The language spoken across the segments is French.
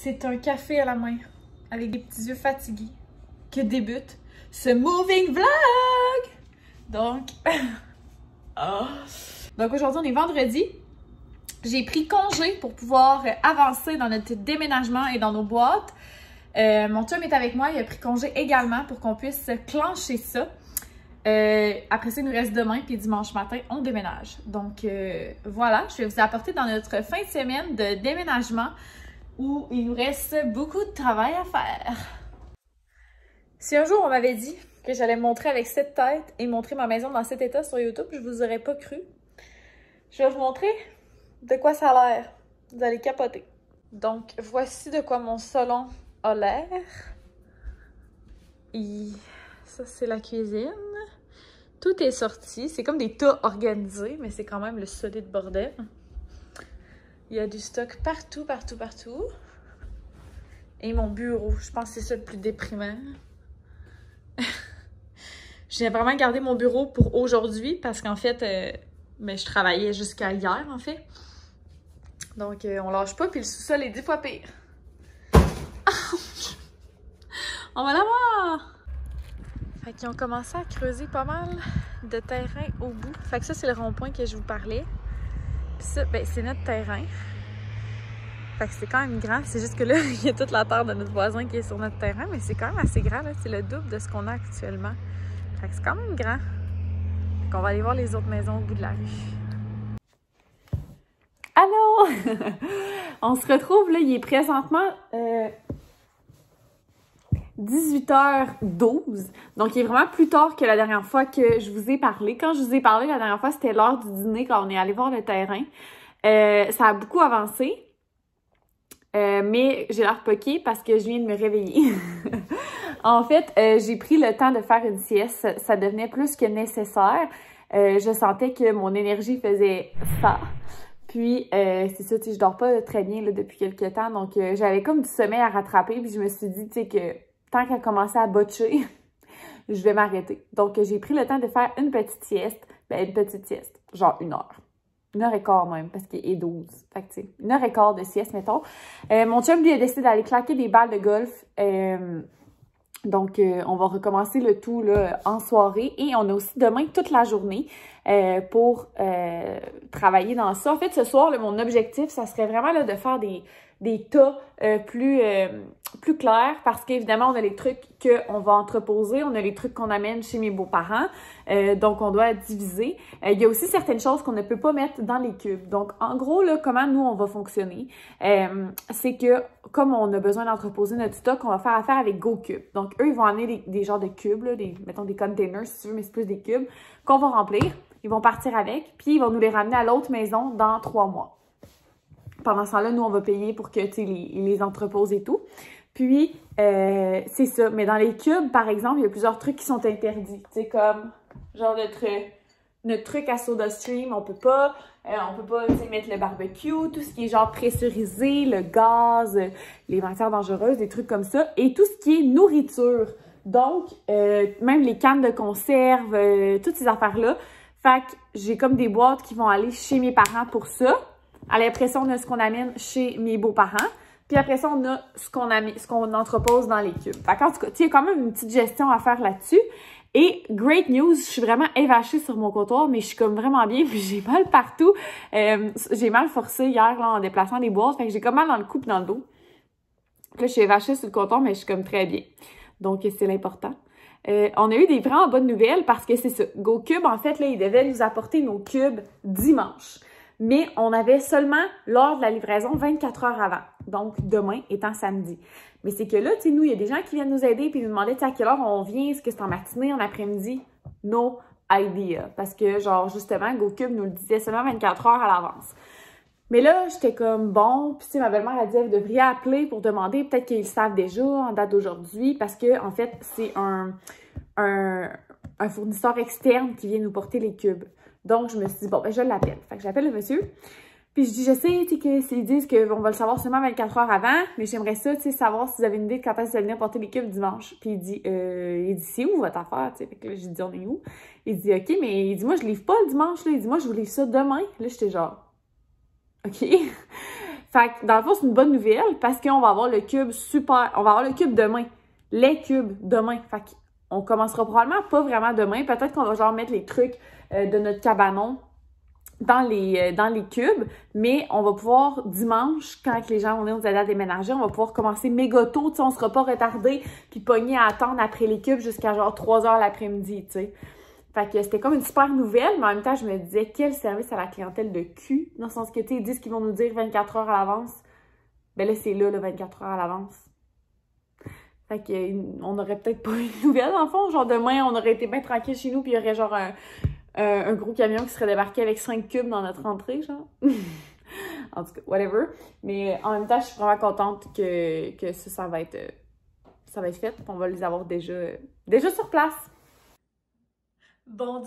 C'est un café à la main, avec des petits yeux fatigués, que débute ce moving vlog! Donc, Donc aujourd'hui, on est vendredi. J'ai pris congé pour pouvoir avancer dans notre déménagement et dans nos boîtes. Mon chum est avec moi, il a pris congé également pour qu'on puisse clencher ça. Après ça, il nous reste demain, puis dimanche matin, on déménage. Donc voilà, je vais vous apporter dans notre fin de semaine de déménagement où il nous reste beaucoup de travail à faire. Si un jour on m'avait dit que j'allais me montrer avec cette tête et montrer ma maison dans cet état sur YouTube, je vous aurais pas cru. Je vais vous montrer de quoi ça a l'air. Vous allez capoter. Donc voici de quoi mon salon a l'air. Ça c'est la cuisine. Tout est sorti. C'est comme des tas organisés, mais c'est quand même le solide bordel. Il y a du stock partout, partout, partout. Et mon bureau, je pense que c'est ça le plus déprimant. J'ai vraiment gardé mon bureau pour aujourd'hui parce qu'en fait, je travaillais jusqu'à hier, en fait. Donc, on lâche pas, puis le sous-sol est 10 fois pire. On va l'avoir! Fait qu'ils ont commencé à creuser pas mal de terrain au bout. Fait que ça, c'est le rond-point que je vous parlais. Puis ça, ben, c'est notre terrain. Fait que c'est quand même grand. C'est juste que là, il y a toute la terre de notre voisin qui est sur notre terrain, mais c'est quand même assez grand, là. C'est le double de ce qu'on a actuellement. Fait que c'est quand même grand. Fait qu'on va aller voir les autres maisons au bout de la rue. Allô! On se retrouve, là, il est présentement 18h12. Donc, il est vraiment plus tard que la dernière fois que je vous ai parlé. Quand je vous ai parlé la dernière fois, c'était l'heure du dîner quand on est allé voir le terrain. Ça a beaucoup avancé. Mais j'ai l'air poquée parce que je viens de me réveiller. En fait, j'ai pris le temps de faire une sieste. Ça devenait plus que nécessaire. Je sentais que mon énergie faisait ça. Puis, c'est ça, tu sais, je dors pas très bien là, depuis quelques temps. Donc, j'avais comme du sommeil à rattraper. Puis, je me suis dit, tu sais, que tant qu'elle commençait à botcher, je vais m'arrêter. Donc, j'ai pris le temps de faire une petite sieste. Ben, une petite sieste, genre 1 heure. 1h15 même, parce qu'il est 12. Fait que, tu sais, 1h15 de sieste, mettons. Mon chum, lui, a décidé d'aller claquer des balles de golf. Donc, on va recommencer le tout là, en soirée. Et on a aussi demain toute la journée pour travailler dans ça. En fait, ce soir, là, mon objectif, ça serait vraiment là, de faire des tas plus clairs parce qu'évidemment, on a les trucs qu'on va entreposer, on a les trucs qu'on amène chez mes beaux-parents, donc on doit diviser. Il y a aussi certaines choses qu'on ne peut pas mettre dans les cubes. Donc, en gros, là, comment nous, on va fonctionner, c'est que comme on a besoin d'entreposer notre stock, on va faire affaire avec GoCube. Donc, eux, ils vont amener des genres de cubes, là, mettons des containers, si tu veux, mais c'est plus des cubes, qu'on va remplir. Ils vont partir avec, puis ils vont nous les ramener à l'autre maison dans 3 mois. Pendant ce temps-là, nous, on va payer pour que, tu sais, les entreposes et tout. Puis, c'est ça. Mais dans les cubes, par exemple, il y a plusieurs trucs qui sont interdits. Tu sais, comme, genre, notre truc à SodaStream, on peut pas, tu sais, mettre le barbecue, tout ce qui est genre pressurisé, le gaz, les matières dangereuses, des trucs comme ça. Et tout ce qui est nourriture. Donc, même les cannes de conserve, toutes ces affaires-là. Fait que j'ai comme des boîtes qui vont aller chez mes parents pour ça. Après ça, on a ce qu'on amène chez mes beaux-parents. Puis après ça, on a ce qu'on entrepose dans les cubes. Fait qu'en tout cas, il y a quand même une petite gestion à faire là-dessus. Et great news, je suis vraiment évachée sur mon comptoir, mais je suis comme vraiment bien, puis j'ai mal partout. J'ai mal forcé hier là, en déplaçant les boîtes. Fait que j'ai comme mal dans le cou et dans le dos. Puis là, je suis évachée sur le comptoir, mais je suis comme très bien. Donc, c'est l'important. On a eu des vraiment bonnes nouvelles parce que c'est ça. GoCube, en fait, là, ils devaient nous apporter nos cubes dimanche. Mais on avait seulement l'heure de la livraison 24 heures avant. Donc, demain étant samedi. Mais c'est que là, tu sais, nous, il y a des gens qui viennent nous aider puis nous demander, tu sais, à quelle heure on vient? Est-ce que c'est en matinée, en après-midi? No idea. Parce que, genre, justement, GoCube nous le disait seulement 24 heures à l'avance. Mais là, j'étais comme, bon, puis tu sais, ma belle-mère a dit, vous devriez appeler pour demander, peut-être qu'ils le savent déjà en date d'aujourd'hui, parce que, en fait, c'est un fournisseur externe qui vient nous porter les cubes. Donc, je me suis dit, bon, ben, je l'appelle. Fait que j'appelle le monsieur. Puis, je dis, je sais, tu sais, qu'ils disent qu'on va le savoir seulement 24 heures avant, mais j'aimerais ça, tu sais, savoir si vous avez une idée de quand est-ce que vous allez venir porter les cubes dimanche. Puis, il dit, c'est où votre affaire, tu sais? Fait que là, j'ai dit, on est où? Il dit, OK, mais il dit, moi, je livre pas le dimanche, là. Il dit, moi, je vous livre ça demain. Là, j'étais genre, OK. Fait que, dans le fond, c'est une bonne nouvelle parce qu'on va avoir le cube super... On va avoir le cube demain. Les cubes demain. Fait qu'on commencera probablement pas vraiment demain. Peut-être qu'on va genre mettre les trucs de notre cabanon dans les cubes, mais on va pouvoir dimanche, quand les gens vont venir nous aider à déménager, on va pouvoir commencer méga tôt, tu sais, on sera pas retardé puis pogné à attendre après les cubes jusqu'à genre 3 heures l'après-midi, tu sais. Fait que c'était comme une super nouvelle, mais en même temps, je me disais, quel service à la clientèle de cul, dans le sens que, tu sais, ils disent qu'ils vont nous dire 24 heures à l'avance. Ben là, c'est là, 24 heures à l'avance. Fait que, on aurait peut-être pas eu de nouvelles, dans le fond. Genre, demain, on aurait été bien tranquille chez nous, puis il y aurait genre un gros camion qui serait débarqué avec 5 cubes dans notre entrée, genre. En tout cas, whatever. Mais en même temps, je suis vraiment contente que ça va être fait. On va les avoir déjà sur place. Bon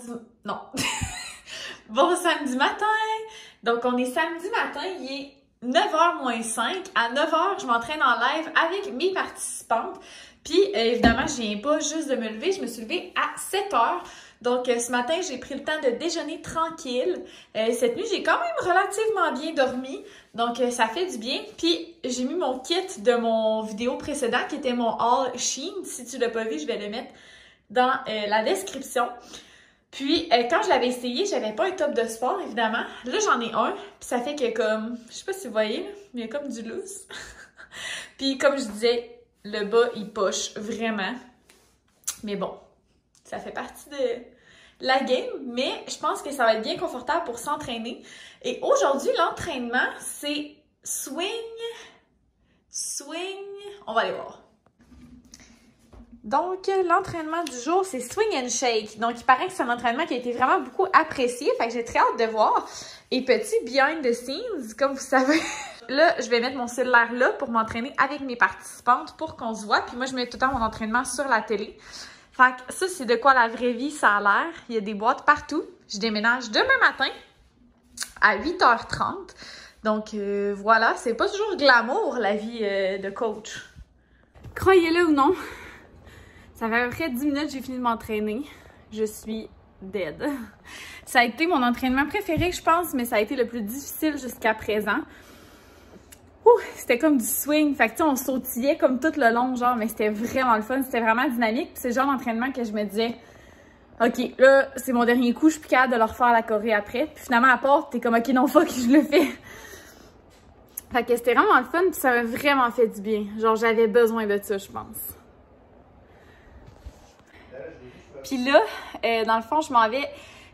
samedi matin! Donc, on est samedi matin, il est 9h moins 5. À 9h, je m'entraîne en live avec mes participantes. Puis, évidemment, je viens pas juste de me lever, je me suis levée à 7h. Donc, ce matin, j'ai pris le temps de déjeuner tranquille. Cette nuit, j'ai quand même relativement bien dormi. Donc, ça fait du bien. Puis, j'ai mis mon kit de mon vidéo précédent, qui était mon All Shein. Si tu l'as pas vu, je vais le mettre dans la description. Puis, quand je l'avais essayé, j'avais pas un top de sport, évidemment. Là, j'en ai un. Puis, ça fait que comme... Je sais pas si vous voyez, là, mais il y a comme du loose. Puis, comme je disais, le bas, il poche vraiment. Mais bon, ça fait partie de la game. Mais je pense que ça va être bien confortable pour s'entraîner. Et aujourd'hui, l'entraînement, c'est swing. On va aller voir. Donc, l'entraînement du jour, c'est swing and shake. Donc, il paraît que c'est un entraînement qui a été vraiment beaucoup apprécié. Fait que j'ai très hâte de voir. Et petit behind the scenes, comme vous savez, là, je vais mettre mon cellulaire là pour m'entraîner avec mes participantes pour qu'on se voit. Puis moi, je mets tout le temps mon entraînement sur la télé. Fait que ça, c'est de quoi la vraie vie, ça a l'air. Il y a des boîtes partout. Je déménage demain matin à 8h30. Donc, voilà, c'est pas toujours glamour, la vie de coach. Croyez-le ou non, ça fait à peu près 10 minutes que j'ai fini de m'entraîner. Je suis dead. Ça a été mon entraînement préféré, je pense, mais ça a été le plus difficile jusqu'à présent. C'était comme du swing. Fait que, tu sais, on sautillait comme tout le long, genre, mais c'était vraiment le fun. C'était vraiment dynamique. Puis c'est le genre d'entraînement que je me disais, OK, là, c'est mon dernier coup, je suis plus capable de le refaire à la Corée après. Puis finalement, à part, t'es comme, OK, non, fuck, je le fais. Fait que c'était vraiment le fun, puis ça m'a vraiment fait du bien. Genre, j'avais besoin de ça, je pense. Puis là, dans le fond, je m'en vais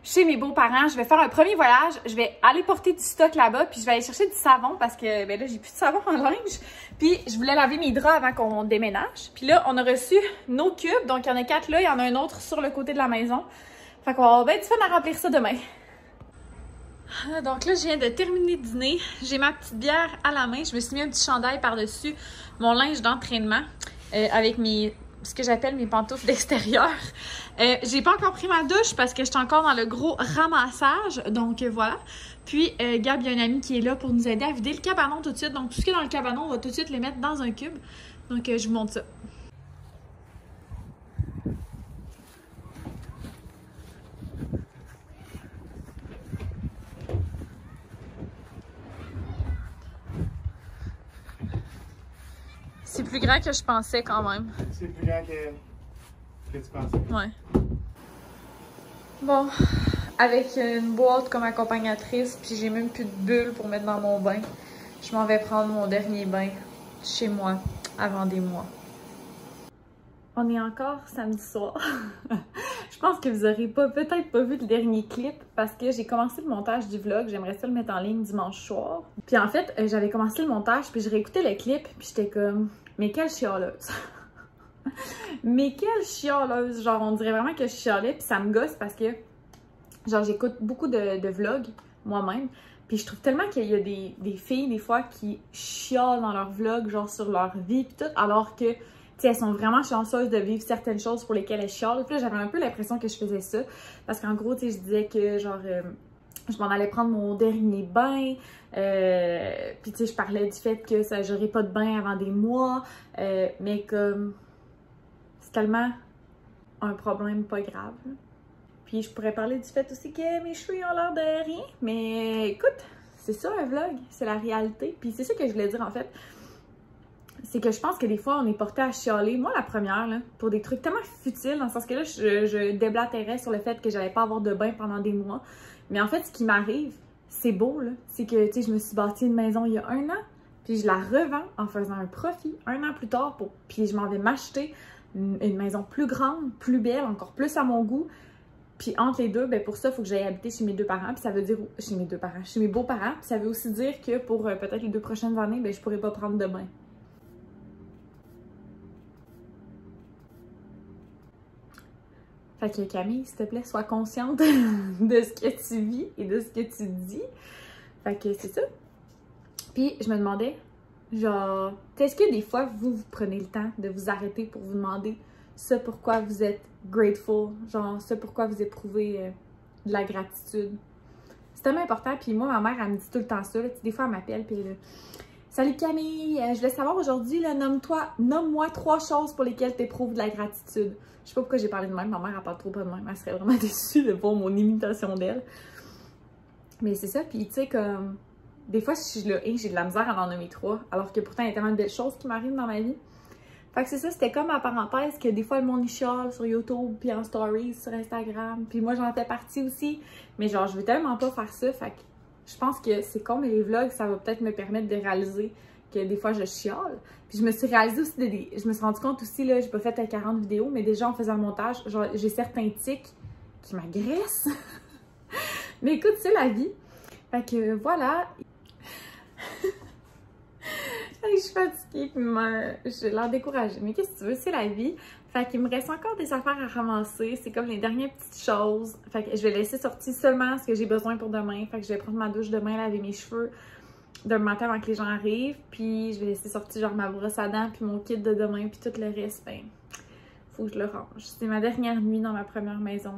chez mes beaux-parents. Je vais faire un premier voyage. Je vais aller porter du stock là-bas. Puis je vais aller chercher du savon parce que ben là, j'ai plus de savon en linge. Puis je voulais laver mes draps avant qu'on déménage. Puis là, on a reçu nos cubes. Donc, il y en a 4 là. Il y en a un autre sur le côté de la maison. Fait qu'on va avoir bien du fun à remplir ça demain. Donc là, je viens de terminer de dîner. J'ai ma petite bière à la main. Je me suis mis un petit chandail par-dessus mon linge d'entraînement avec ce que j'appelle mes pantoufles d'extérieur. J'ai pas encore pris ma douche parce que j'étais encore dans le gros ramassage. Donc voilà. Puis Gab, il y a un ami qui est là pour nous aider à vider le cabanon tout de suite. Donc tout ce qui est dans le cabanon, on va tout de suite les mettre dans un cube. Donc je vous montre ça. C'est plus grand que je pensais quand même. C'est plus grand que tu pensais. Ouais. Bon, avec une boîte comme accompagnatrice, puis j'ai même plus de bulles pour mettre dans mon bain. Je m'en vais prendre mon dernier bain chez moi avant des mois. On est encore samedi soir. Je pense que vous aurez peut-être pas vu le dernier clip parce que j'ai commencé le montage du vlog. J'aimerais ça le mettre en ligne dimanche soir. Puis en fait, j'avais commencé le montage, puis je réécoutais le clip, puis j'étais comme... Mais quelle chialeuse! Mais quelle chialeuse! Genre, on dirait vraiment que je chialais, puis ça me gosse parce que, genre, j'écoute beaucoup de vlogs moi-même, puis je trouve tellement qu'il y a des filles, des fois, qui chialent dans leurs vlogs, genre, sur leur vie, puis tout, alors que, tu sais, elles sont vraiment chanceuses de vivre certaines choses pour lesquelles elles chialent. Puis là, j'avais un peu l'impression que je faisais ça, parce qu'en gros, tu sais, je disais que, genre... je m'en allais prendre mon dernier bain, puis tu sais, je parlais du fait que j'aurais pas de bain avant des mois, mais comme c'est tellement un problème pas grave. Puis je pourrais parler du fait aussi que mes cheveux ont l'air de rien, mais écoute, c'est ça un vlog, c'est la réalité. Puis c'est ça que je voulais dire en fait. C'est que je pense que des fois, on est porté à chialer. Moi, la première, là, pour des trucs tellement futiles, dans le sens que là, je déblatérais sur le fait que j'allais pas avoir de bain pendant des mois. Mais en fait, ce qui m'arrive, c'est beau, là. C'est que, tu sais, je me suis bâti une maison il y a 1 an, puis je la revends en faisant un profit 1 an plus tard, puis je m'en vais m'acheter une maison plus grande, plus belle, encore plus à mon goût. Puis entre les deux, ben pour ça, il faut que j'aille habiter chez mes 2 parents. Puis ça veut dire, chez mes 2 parents, chez mes beaux-parents. Puis ça veut aussi dire que pour peut-être les 2 prochaines années, ben je pourrais pas prendre de bain. Fait que Camille, s'il te plaît, sois consciente de ce que tu vis et de ce que tu dis. Fait que c'est ça. Puis je me demandais, genre, est-ce que des fois, vous prenez le temps de vous arrêter pour vous demander ce pourquoi vous êtes grateful, genre ce pourquoi vous éprouvez de la gratitude? C'est tellement important. Puis moi, ma mère, elle me dit tout le temps ça. Là. Des fois, elle m'appelle, puis elle est là, salut Camille, je voulais savoir aujourd'hui, nomme-moi 3 choses pour lesquelles tu éprouves de la gratitude. Je sais pas pourquoi j'ai parlé de même, ma mère elle parle trop pas de même, elle serait vraiment déçue de voir mon imitation d'elle. Mais c'est ça, puis tu sais comme, des fois je suis là, j'ai de la misère à en nommer 3, alors que pourtant il y a tellement de belles choses qui m'arrivent dans ma vie. Fait que c'est ça, c'était comme ma parenthèse que des fois le monde chiale sur YouTube, puis en stories, sur Instagram, puis moi j'en fais partie aussi, mais genre je veux tellement pas faire ça, fait que je pense que c'est con, mais les vlogs, ça va peut-être me permettre de réaliser que des fois je chiale. Puis je me suis réalisée aussi, je me suis rendu compte aussi, là, j'ai pas fait 40 vidéos, mais déjà en faisant le montage, genre j'ai certains tics qui m'agressent. Mais écoute, c'est la vie. Fait que voilà. Je suis fatiguée, puis j'ai l'air découragée. Mais qu'est-ce que tu veux, c'est la vie. Fait qu'il me reste encore des affaires à ramasser. C'est comme les dernières petites choses. Fait que je vais laisser sortir seulement ce que j'ai besoin pour demain. Fait que je vais prendre ma douche demain, laver mes cheveux d'un matin avant que les gens arrivent. Puis je vais laisser sortir genre ma brosse à dents, puis mon kit de demain, puis tout le reste. Ben, faut que je le range. C'est ma dernière nuit dans ma première maison.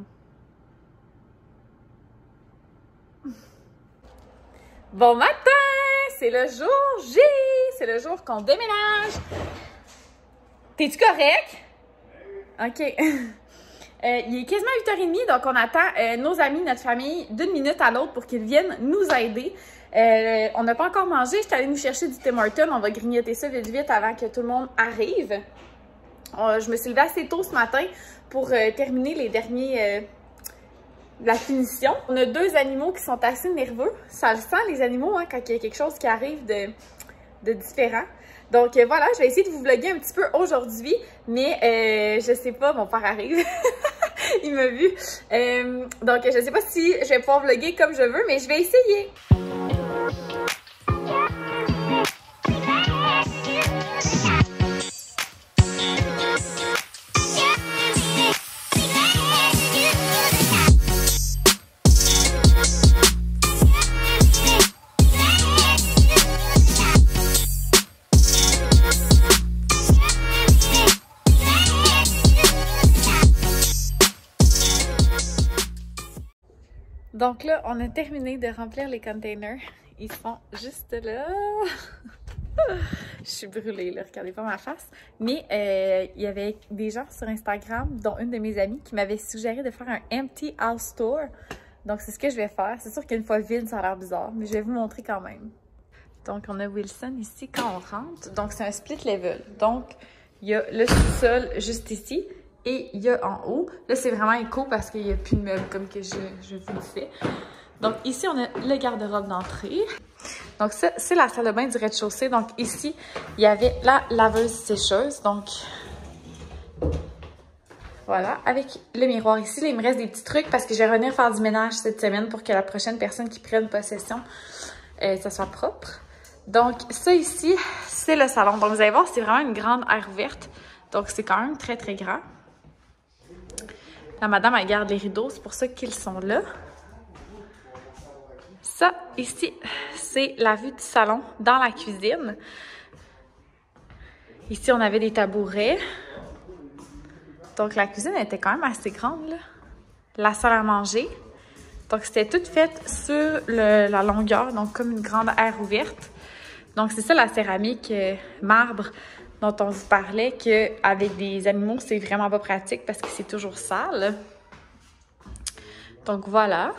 Bon matin! C'est le jour J! C'est le jour qu'on déménage! T'es-tu correct? OK. Il est quasiment 8h30, donc on attend nos amis, notre famille, d'une minute à l'autre pour qu'ils viennent nous aider. On n'a pas encore mangé. Je suis allée nous chercher du Tim Hortons. On va grignoter ça vite vite avant que tout le monde arrive. Je me suis levée assez tôt ce matin pour terminer les derniers... la finition. On a 2 animaux qui sont assez nerveux. Ça le sent, les animaux, hein, quand il y a quelque chose qui arrive de différent. Donc voilà, je vais essayer de vous vlogger un petit peu aujourd'hui, mais je sais pas, mon père arrive. Il m'a vu. Donc je sais pas si je vais pouvoir vlogger comme je veux, mais je vais essayer. Donc là, on a terminé de remplir les containers. Ils sont juste là. Je suis brûlée, là. Regardez pas ma face. Mais il y avait des gens sur Instagram, dont une de mes amies, qui m'avait suggéré de faire un empty house tour. Donc, c'est ce que je vais faire. C'est sûr qu'une fois vide, ça a l'air bizarre, mais je vais vous montrer quand même. Donc, on a Wilson ici quand on rentre. Donc, c'est un split level. Donc, il y a le sous-sol juste ici. Et il y a en haut, là c'est vraiment éco parce qu'il n'y a plus de meubles comme que je vous le fais. Donc ici on a le garde-robe d'entrée. Donc ça c'est la salle de bain du rez-de-chaussée. Donc ici il y avait la laveuse sécheuse. Donc voilà, avec le miroir ici. Là, il me reste des petits trucs parce que je vais revenir faire du ménage cette semaine pour que la prochaine personne qui prenne possession, ça soit propre. Donc ça ici c'est le salon. Donc vous allez voir c'est vraiment une grande aire ouverte. Donc c'est quand même très très grand. La madame, elle garde les rideaux, c'est pour ça qu'ils sont là. Ça, ici, c'est la vue du salon dans la cuisine. Ici, on avait des tabourets. Donc, la cuisine était quand même assez grande, là. La salle à manger. Donc, c'était tout fait sur la longueur, donc comme une grande aire ouverte. Donc, c'est ça la céramique marbre dont on vous parlait, qu'avec des animaux, c'est vraiment pas pratique parce que c'est toujours sale. Donc voilà.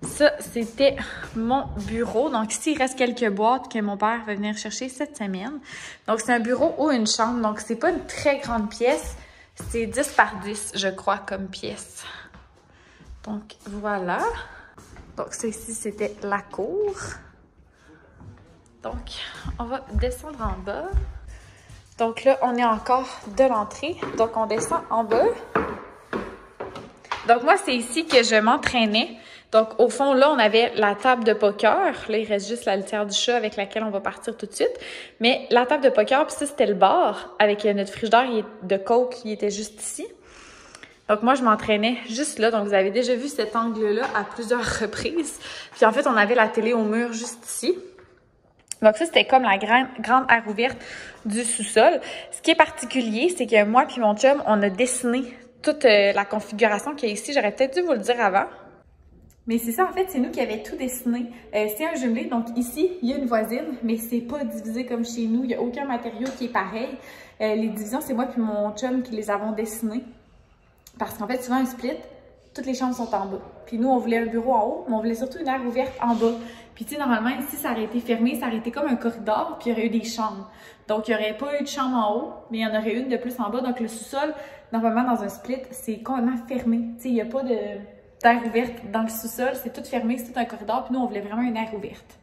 Ça, c'était mon bureau. Donc ici, il reste quelques boîtes que mon père va venir chercher cette semaine. Donc c'est un bureau ou une chambre. Donc c'est pas une très grande pièce. C'est 10 par 10, je crois, comme pièce. Donc voilà. Donc ça ici, c'était la cour. Donc on va descendre en bas. Donc là, on est encore de l'entrée. Donc on descend en bas. Donc moi, c'est ici que je m'entraînais. Donc, au fond, là, on avait la table de poker. Là, il reste juste la litière du chat avec laquelle on va partir tout de suite. Mais la table de poker, puis ça, c'était le bar avec notre frigidaire de coke qui était juste ici. Donc, moi, je m'entraînais juste là. Donc, vous avez déjà vu cet angle-là à plusieurs reprises. Puis, en fait, on avait la télé au mur juste ici. Donc, ça, c'était comme la grande aire ouverte du sous-sol. Ce qui est particulier, c'est que moi puis mon chum, on a dessiné toute la configuration qu'il y a ici. J'aurais peut-être dû vous le dire avant. Mais c'est ça, en fait, c'est nous qui avions tout dessiné. C'est un jumelé, donc ici, il y a une voisine, mais c'est pas divisé comme chez nous. Il n'y a aucun matériau qui est pareil. Les divisions, c'est moi puis mon chum qui les avons dessinées. Parce qu'en fait, souvent, un split, toutes les chambres sont en bas. Puis nous, on voulait un bureau en haut, mais on voulait surtout une aire ouverte en bas. Puis tu sais, normalement, ici, ça aurait été fermé, ça aurait été comme un corridor, puis il y aurait eu des chambres. Donc, il n'y aurait pas eu de chambre en haut, mais il y en aurait une de plus en bas. Donc, le sous-sol, normalement, dans un split, c'est complètement fermé. Tu sais, il n'y a pas d'air ouverte dans le sous-sol, c'est tout fermé, c'est tout un corridor, puis nous, on voulait vraiment une aire ouverte.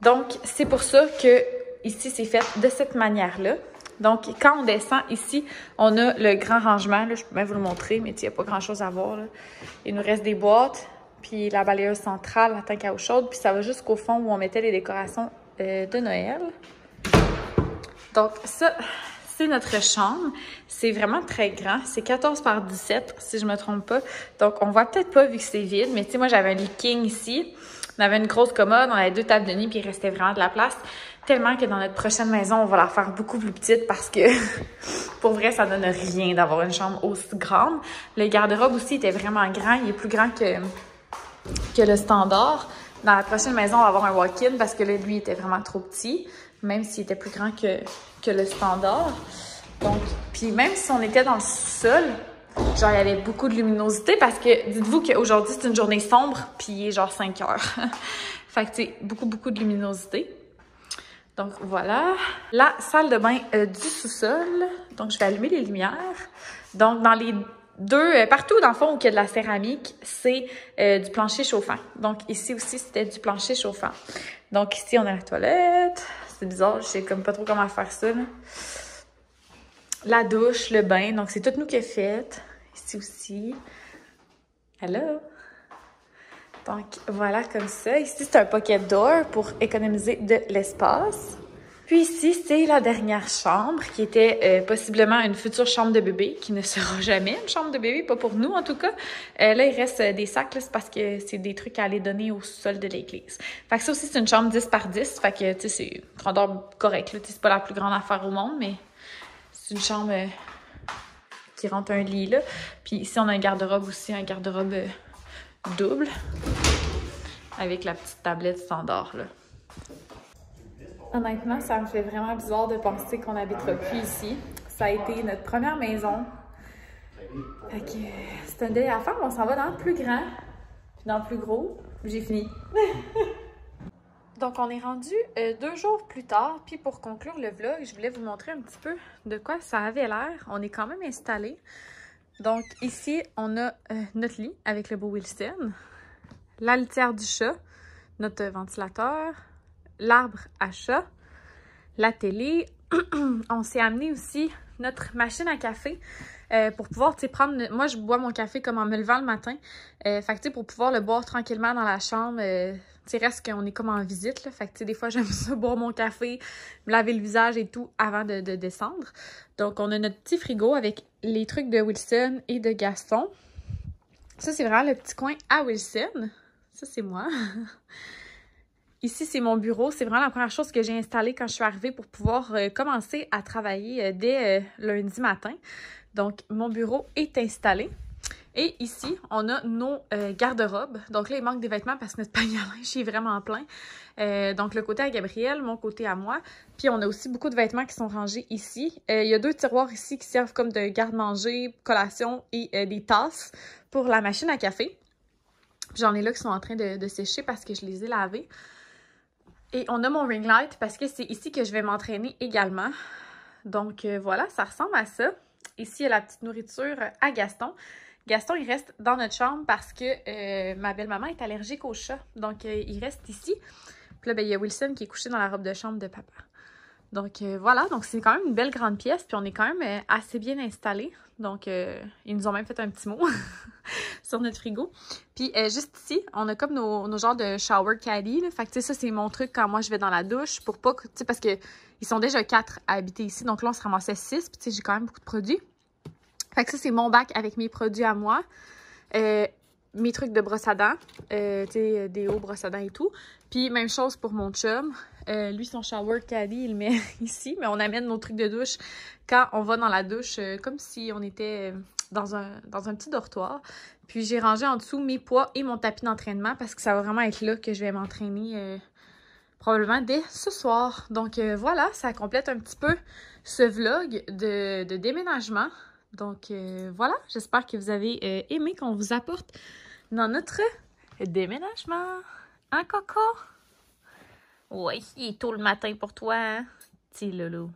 Donc, c'est pour ça que ici, c'est fait de cette manière-là. Donc, quand on descend ici, on a le grand rangement. Là, je peux même vous le montrer, mais il n'y a pas grand-chose à voir. Là. Il nous reste des boîtes, puis la balayeuse centrale, la tank à eau chaude, puis ça va jusqu'au fond où on mettait les décorations de Noël. Donc, ça, c'est notre chambre. C'est vraiment très grand. C'est 14 par 17, si je me trompe pas. Donc, on voit peut-être pas vu que c'est vide, mais tu sais, moi, j'avais un lit king ici. On avait une grosse commode, on avait 2 tables de nuit, puis il restait vraiment de la place. Tellement que dans notre prochaine maison, on va la faire beaucoup plus petite parce que, pour vrai, ça donne rien d'avoir une chambre aussi grande. Le garde-robe aussi était vraiment grand. Il est plus grand que le standard. Dans la prochaine maison, on va avoir un walk-in parce que là, lui, était vraiment trop petit, même s'il était plus grand que le standard. Donc, puis même si on était dans le sous-sol, genre, il y avait beaucoup de luminosité parce que, dites-vous qu'aujourd'hui, c'est une journée sombre, puis il est genre 5 heures. Fait que, tu sais, beaucoup de luminosité. Donc, voilà. La salle de bain du sous-sol. Donc, je vais allumer les lumières. Donc, dans les deux, partout dans le fond où il y a de la céramique, c'est du plancher chauffant. Donc, ici aussi, c'était du plancher chauffant. Donc, ici, on a la toilette. C'est bizarre, je sais comme pas trop comment faire ça, là. La douche, le bain. Donc, c'est tout nous qui est fait. Ici aussi. Hello! Donc, voilà comme ça. Ici, c'est un pocket door pour économiser de l'espace. Puis ici, c'est la dernière chambre qui était possiblement une future chambre de bébé, qui ne sera jamais une chambre de bébé, pas pour nous en tout cas. Là, il reste des sacs, là, c'est parce que c'est des trucs à aller donner au sol de l'église. Fait que ça aussi, c'est une chambre 10 par 10. Fait que, tu sais, c'est une grandeur correcte, là. C'est pas la plus grande affaire au monde, mais c'est une chambre qui rentre un lit, là. Puis ici, on a un garde-robe aussi, un garde-robe double avec la petite tablette standard là. Honnêtement, ça me fait vraiment bizarre de penser qu'on n'habitera plus ici. Ça a été notre première maison. Fait que c'est un deuil à faire, on s'en va dans le plus grand puis dans le plus gros. J'ai fini. Donc on est rendu 2 jours plus tard, puis pour conclure le vlog, je voulais vous montrer un petit peu de quoi ça avait l'air. On est quand même installé. Donc ici, on a notre lit avec le beau Wilson, la litière du chat, notre ventilateur, l'arbre à chat, la télé. On s'est amené aussi notre machine à café pour pouvoir, tu sais, prendre... Moi, je bois mon café comme en me levant le matin. Fait que, tu sais, pour pouvoir le boire tranquillement dans la chambre, tu sais, reste qu'on est comme en visite, là. Fait que, tu sais, des fois, j'aime ça boire mon café, me laver le visage et tout avant de descendre. Donc, on a notre petit frigo avec les trucs de Wilson et de Gaston. Ça, c'est vraiment le petit coin à Wilson. Ça, c'est moi. Ici, c'est mon bureau. C'est vraiment la première chose que j'ai installée quand je suis arrivée pour pouvoir commencer à travailler dès lundi matin. Donc, mon bureau est installé. Et ici, on a nos garde-robes. Donc là, il manque des vêtements parce que notre panier à linge est vraiment plein. Donc, le côté à Gabriel, mon côté à moi. Puis, on a aussi beaucoup de vêtements qui sont rangés ici. Il y a 2 tiroirs ici qui servent comme de garde-manger, collation et des tasses pour la machine à café. J'en ai là qui sont en train de sécher parce que je les ai lavés. Et on a mon ring light parce que c'est ici que je vais m'entraîner également. Donc voilà, ça ressemble à ça. Ici, il y a la petite nourriture à Gaston. Gaston, il reste dans notre chambre parce que ma belle-maman est allergique aux chats. Donc, il reste ici. Puis là, ben, il y a Wilson qui est couché dans la robe de chambre de papa. Donc, voilà. Donc, c'est quand même une belle grande pièce. Puis, on est quand même assez bien installés. Donc, ils nous ont même fait un petit mot sur notre frigo. Puis, juste ici, on a comme nos genres de shower caddy. Là. Fait que, tu sais, ça, c'est mon truc quand moi, je vais dans la douche. Pour pas que, tu sais, parce que ils sont déjà 4 à habiter ici. Donc là, on se ramassait 6. Puis, tu sais, j'ai quand même beaucoup de produits. Fait que ça, c'est mon bac avec mes produits à moi. Mes trucs de brosse à dents. Tu sais, déo, brosse à dents et tout. Puis, même chose pour mon chum. Lui, son shower caddy, il le met ici. Mais on amène nos trucs de douche quand on va dans la douche, comme si on était dans un petit dortoir. Puis, j'ai rangé en dessous mes poids et mon tapis d'entraînement parce que ça va vraiment être là que je vais m'entraîner probablement dès ce soir. Donc, voilà, ça complète un petit peu ce vlog de déménagement. Donc, voilà, j'espère que vous avez aimé qu'on vous apporte dans notre déménagement. Hein, Coco? Oui, il est tôt le matin pour toi, hein? Petit loulou.